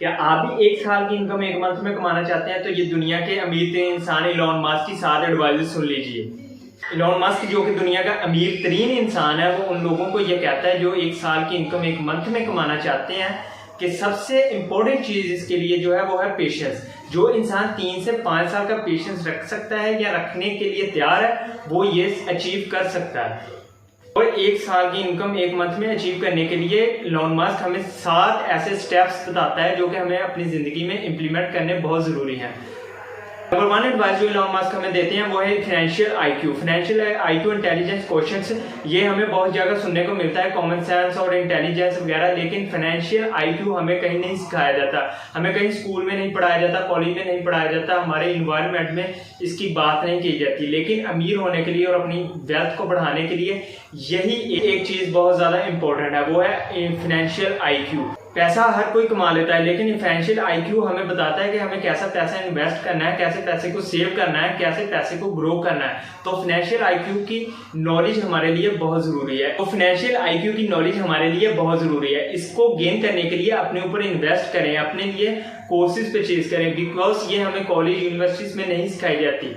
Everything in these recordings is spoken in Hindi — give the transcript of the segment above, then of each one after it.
क्या आप भी एक साल की इनकम एक मंथ में कमाना चाहते हैं? तो ये दुनिया के अमीर तरीन इंसान इलॉन मस्क की 7 एडवाइस सुन लीजिए। इलॉन मस्क जो कि दुनिया का अमीर तरीन इंसान है, वो उन लोगों को ये कहता है जो एक साल की इनकम एक मंथ में कमाना चाहते हैं कि सबसे इंपॉर्टेंट चीज इसके लिए जो है वो है पेशेंस। जो इंसान 3 से 5 साल का पेशेंस रख सकता है या रखने के लिए तैयार है, वो ये अचीव कर सकता है। और एक साल की इनकम एक मंथ में अचीव करने के लिए इलॉन मस्क हमें 7 ऐसे स्टेप्स बताता है जो कि हमें अपनी जिंदगी में इंप्लीमेंट करने बहुत जरूरी हैं। नंबर 1 एडवाइस जो इलॉन मस्क हमें देते हैं वो है फाइनेंशियल आईक्यू इंटेलिजेंस क्वेश्चंस। ये हमें बहुत जगह सुनने को मिलता है, कॉमन सेंस और इंटेलिजेंस वगैरह, लेकिन फाइनेंशियल आईक्यू हमें कहीं नहीं सिखाया जाता, हमें कहीं स्कूल में नहीं पढ़ाया जाता, कॉलेज में नहीं पढ़ाया जाता, हमारे इन्वायरमेंट में इसकी बात नहीं की जाती। लेकिन अमीर होने के लिए और अपनी वेल्थ को बढ़ाने के लिए यही एक चीज बहुत ज्यादा इंपॉर्टेंट है, वो है फाइनेंशियल आईक्यू। पैसा हर कोई कमा लेता है, लेकिन फाइनेंशियल आईक्यू हमें बताता है कि हमें कैसा पैसा इन्वेस्ट करना है, कैसे पैसे को सेव करना है, कैसे पैसे को ग्रो करना है। तो फाइनेंशियल आईक्यू की नॉलेज हमारे लिए बहुत जरूरी है। तो फाइनेंशियल आईक्यू की नॉलेज हमारे लिए बहुत जरूरी है। इसको गेन करने के लिए अपने ऊपर इन्वेस्ट करें, अपने लिए कोर्सेज परचेज करें, बिकॉज ये हमें कॉलेज यूनिवर्सिटीज में नहीं सिखाई जाती।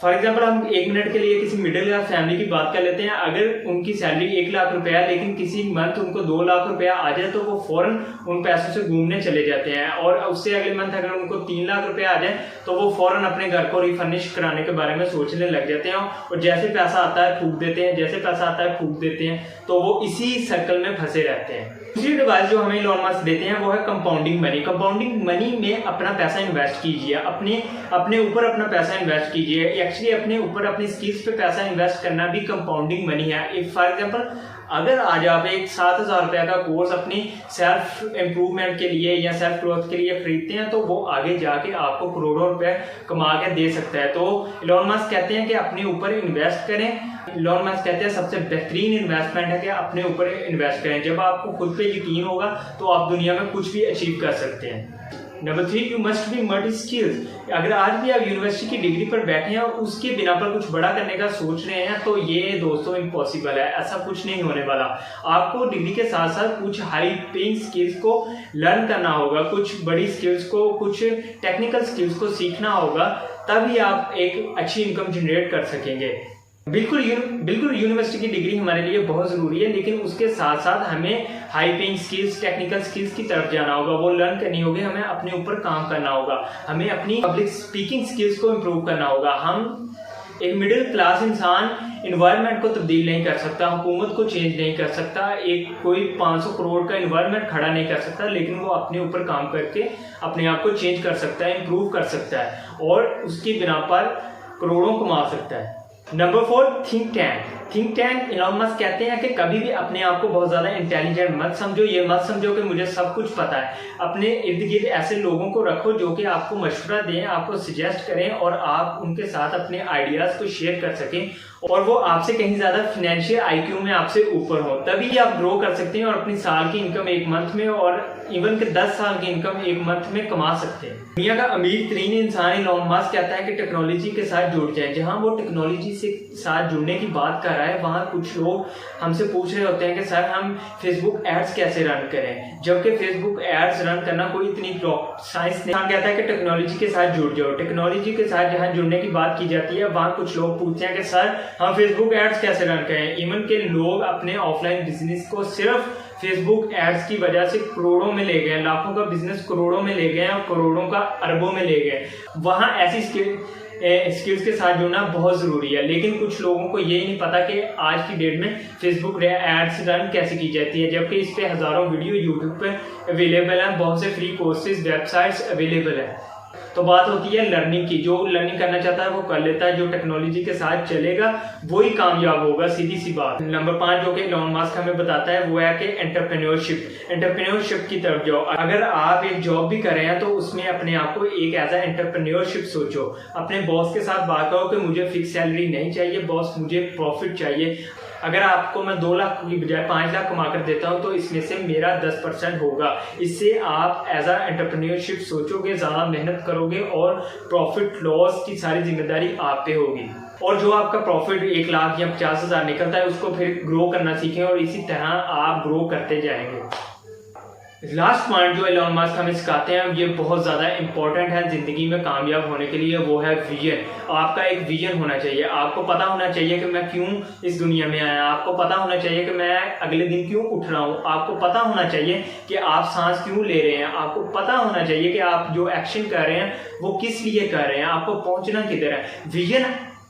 फॉर एग्जाम्पल हम 1 मिनट के लिए किसी मिडिल क्लास फैमिली की बात कर लेते हैं। अगर उनकी सैलरी 1 लाख रुपया है, लेकिन किसी मंथ उनको 2 लाख रुपया आ जाए तो वो फौरन उन पैसों से घूमने चले जाते हैं। और उससे अगले मंथ अगर उनको 3 लाख रुपया आ जाए तो वो फौरन अपने घर को रिफर्निश कराने के बारे में सोचने लग जाते हैं। और जैसे पैसा आता है फूक देते हैं, जैसे पैसा आता है फूक देते हैं, तो वो इसी सर्कल में फंसे रहते हैं। दूसरी एडवाइस जो हमें इलॉन मस्क देते हैं वो है कंपाउंडिंग मनी। कंपाउंडिंग मनी में अपना पैसा इन्वेस्ट कीजिए, अपने ऊपर अपना पैसा इन्वेस्ट कीजिए। एक्चुअली अपने ऊपर अपनी स्किल्स पे पैसा इन्वेस्ट करना भी कंपाउंडिंग मनी है। फॉर एग्जांपल अगर आज आप एक 7,000 रुपया का कोर्स अपनी सेल्फ इम्प्रूवमेंट के लिए या सेल्फ ग्रोथ के लिए खरीदते हैं, तो वो आगे जाके आपको करोड़ों रुपए कमा के दे सकता है। तो इलॉन मस्क कहते हैं कि अपने ऊपर इन्वेस्ट करें। इलॉन मस्क कहते हैं सबसे बेहतरीन इन्वेस्टमेंट है कि अपने ऊपर इन्वेस्ट करें। जब आपको खुद पे यकीन होगा तो आप दुनिया में कुछ भी अचीव कर सकते हैं। Number 3, you must be multi skills. अगर आज भी आप यूनिवर्सिटी की डिग्री पर बैठे हैं और उसके बिना पर कुछ बड़ा करने का सोच रहे हैं, तो ये दोस्तों इम्पॉसिबल है, ऐसा कुछ नहीं होने वाला। आपको डिग्री के साथ साथ कुछ हाई पेइंग स्किल्स को लर्न करना होगा, कुछ बड़ी स्किल्स को, कुछ टेक्निकल स्किल्स को सीखना होगा, तभी आप एक अच्छी इनकम जनरेट कर सकेंगे। बिल्कुल यूनिवर्सिटी की डिग्री हमारे लिए बहुत जरूरी है, लेकिन उसके साथ साथ हमें high paying skills, technical skills की तरफ जाना होगा, वो लर्न करनी होगी, हमें अपने ऊपर काम करना होगा, हमें अपनी पब्लिक स्पीकिंग स्किल्स को इम्प्रूव करना होगा। हम एक मिडिल क्लास इंसान इन्वायरमेंट को तब्दील नहीं कर सकता, हुकूमत को चेंज नहीं कर सकता, एक कोई 500 करोड़ का इन्वायरमेंट खड़ा नहीं कर सकता, लेकिन वो अपने ऊपर काम करके अपने आप को चेंज कर सकता है, इम्प्रूव कर सकता है और उसकी बिना पर करोड़ों कमा सकता है। Number 4, think tank. Elon Musk कहते हैं कि कभी भी अपने आप को बहुत ज्यादा इंटेलिजेंट मत समझो। ये मत समझो कि मुझे सब कुछ पता है। अपने इर्द गिर्द ऐसे लोगों को रखो जो कि आपको मशवरा दें, आपको सजेस्ट करें और आप उनके साथ अपने आइडियाज को शेयर कर सकें और वो आपसे कहीं ज्यादा फाइनेंशियल आईक्यू में आपसे ऊपर हो। तभी आप ग्रो कर सकते हैं और अपनी साल की इनकम एक मंथ में और इवन के 10 साल की इनकम एक मंथ में कमा सकते हैं। दुनिया का अमीर तरीन इंसान इलॉन मस्क कहता है कि टेक्नोलॉजी के साथ जुड़ जाए। जहां वो टेक्नोलॉजी से साथ जुड़ने की बात कर रहा है, वहां कुछ लोग हमसे पूछ रहे होते हैं कि सर हम फेसबुक एड्स कैसे रन करें, जबकि फेसबुक एड्स रन करना कोई इतनी साइंस नहीं। कहता है कि टेक्नोलॉजी के साथ जुड़ जाओ। टेक्नोलॉजी के साथ जहां जुड़ने की बात की जाती है, वहां कुछ लोग पूछते हैं कि सर हम फेसबुक एड्स कैसे रन करें। इवन के लोग अपने ऑफलाइन बिजनेस को सिर्फ फेसबुक एड्स की वजह से करोड़ों में ले गए, लाखों का बिजनेस करोड़ों में ले गए और करोड़ों का अरबों में ले गए। वहां ऐसी स्किल्स के साथ जुड़ना बहुत जरूरी है, लेकिन कुछ लोगों को ये नहीं पता कि आज की डेट में फेसबुक एड्स रन कैसे की जाती है, जबकि इस पे हजारों वीडियो यूट्यूब पे अवेलेबल है, बहुत से फ्री कोर्सेज वेबसाइट्स अवेलेबल है। तो बात होती है लर्निंग की। जो लर्निंग करना चाहता है वो कर लेता है, जो टेक्नोलॉजी के साथ चलेगा वही कामयाब होगा, सीधी सी बात। नंबर 5 जो कि इलॉन मस्क हमें बताता है वो है कि एंटरप्रेन्योरशिप की तरफ जाओ। अगर आप एक जॉब भी कर रहे हैं तो उसमें अपने आप को एक एज ए एंटरप्रेन्योरशिप सोचो। अपने बॉस के साथ बात करो कि मुझे फिक्स सैलरी नहीं चाहिए बॉस, मुझे प्रॉफिट चाहिए। अगर आपको मैं 2 लाख की बजाय 5 लाख कमा कर देता हूं तो इसमें से मेरा 10% होगा। इससे आप एज अ एंटरप्रेन्योरशिप सोचोगे, ज्यादा मेहनत करोगे और प्रॉफिट लॉस की सारी जिम्मेदारी आप पे होगी। और जो आपका प्रॉफिट 1 लाख या 50,000 निकलता है उसको फिर ग्रो करना सीखें और इसी तरह आप ग्रो करते जाएंगे। लास्ट पॉइंट जो एलोन मस्क हमें सिखाते हैं ये बहुत ज़्यादा इंपॉर्टेंट है ज़िंदगी में कामयाब होने के लिए, वो है विजन। आपका एक विजन होना चाहिए। आपको पता होना चाहिए कि मैं क्यों इस दुनिया में आया, आपको पता होना चाहिए कि मैं अगले दिन क्यों उठ रहा हूँ, आपको पता होना चाहिए कि आप सांस क्यों ले रहे हैं, आपको पता होना चाहिए कि आप जो एक्शन कर रहे हैं वो किस लिए कर रहे हैं, आपको पहुँचना किधर है। विजन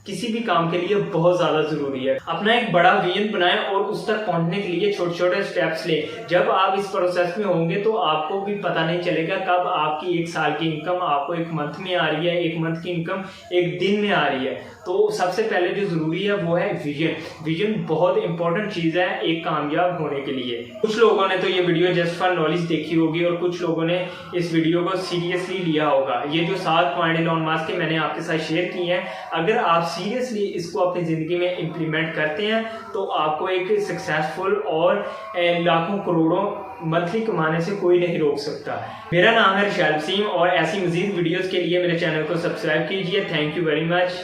किसी भी काम के लिए बहुत ज़्यादा ज़रूरी है। अपना एक बड़ा विजन बनाएं और उस तक पहुंचने के लिए छोटे छोटे स्टेप्स लें। जब आप इस प्रोसेस में होंगे तो आपको भी पता नहीं चलेगा कब आपकी 1 साल की इनकम आपको 1 मंथ में आ रही है, 1 मंथ की इनकम 1 दिन में आ रही है। तो सबसे पहले जो ज़रूरी है वो है विजन। विजन बहुत इंपॉर्टेंट चीज़ है एक कामयाब होने के लिए। कुछ लोगों ने तो ये वीडियो जस्ट फॉर नॉलेज देखी होगी और कुछ लोगों ने इस वीडियो को सीरियसली लिया होगा। ये जो 7 पॉइंट एलोन मस्क के मैंने आपके साथ शेयर किए हैं, अगर आप सीरियसली इसको अपनी ज़िंदगी में इम्प्लीमेंट करते हैं तो आपको एक सक्सेसफुल और लाखों करोड़ों मंथली कमाने से कोई नहीं रोक सकता। मेरा नाम है रिशाल वसीम और ऐसी मजीद वीडियोस के लिए मेरे चैनल को सब्सक्राइब कीजिए। Thank you very much.